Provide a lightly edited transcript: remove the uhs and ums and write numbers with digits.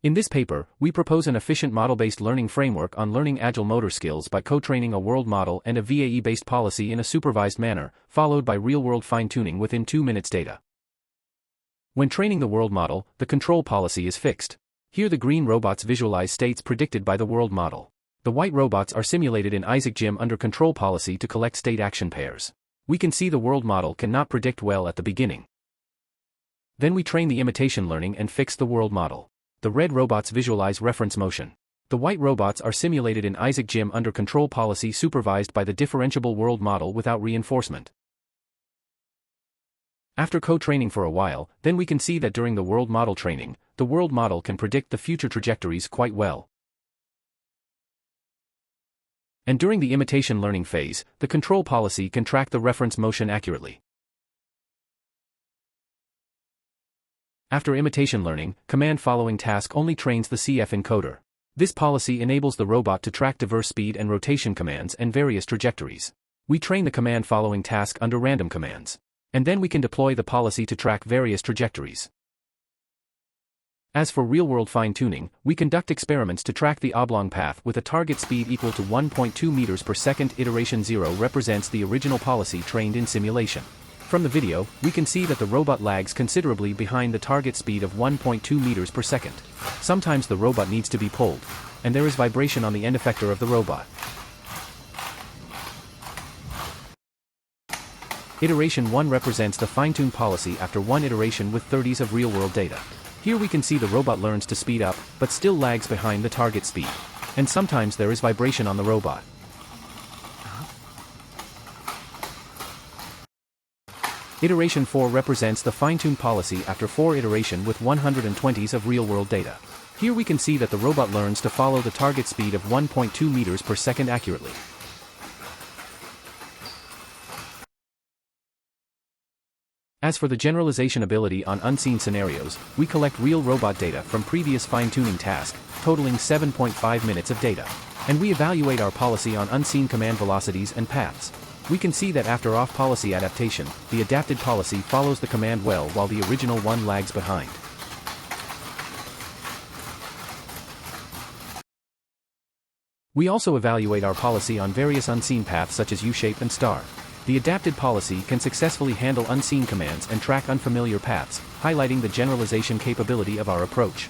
In this paper, we propose an efficient model-based learning framework on learning agile motor skills by co-training a world model and a VAE-based policy in a supervised manner, followed by real-world fine-tuning within 2 minutes data. When training the world model, the control policy is fixed. Here the green robots visualize states predicted by the world model. The white robots are simulated in Isaac Gym under control policy to collect state action pairs. We can see the world model cannot predict well at the beginning. Then we train the imitation learning and fix the world model. The red robots visualize reference motion. The white robots are simulated in Isaac Gym under control policy supervised by the differentiable world model without reinforcement. After co-training for a while, then we can see that during the world model training, the world model can predict the future trajectories quite well. And during the imitation learning phase, the control policy can track the reference motion accurately. After imitation learning, command following task only trains the CF encoder. This policy enables the robot to track diverse speed and rotation commands and various trajectories. We train the command following task under random commands. And then we can deploy the policy to track various trajectories. As for real-world fine-tuning, we conduct experiments to track the oblong path with a target speed equal to 1.2 meters per second. Iteration 0 represents the original policy trained in simulation. From the video, we can see that the robot lags considerably behind the target speed of 1.2 meters per second. Sometimes the robot needs to be pulled, and there is vibration on the end effector of the robot. Iteration 1 represents the fine-tuned policy after one iteration with 30s of real-world data. Here we can see the robot learns to speed up, but still lags behind the target speed. And sometimes there is vibration on the robot. Iteration 4 represents the fine-tuned policy after 4 iteration with 120s of real-world data. Here we can see that the robot learns to follow the target speed of 1.2 meters per second accurately. As for the generalization ability on unseen scenarios, we collect real robot data from previous fine-tuning task, totaling 7.5 minutes of data. And we evaluate our policy on unseen command velocities and paths. We can see that after off-policy adaptation, the adapted policy follows the command well while the original one lags behind. We also evaluate our policy on various unseen paths such as U-shape and star. The adapted policy can successfully handle unseen commands and track unfamiliar paths, highlighting the generalization capability of our approach.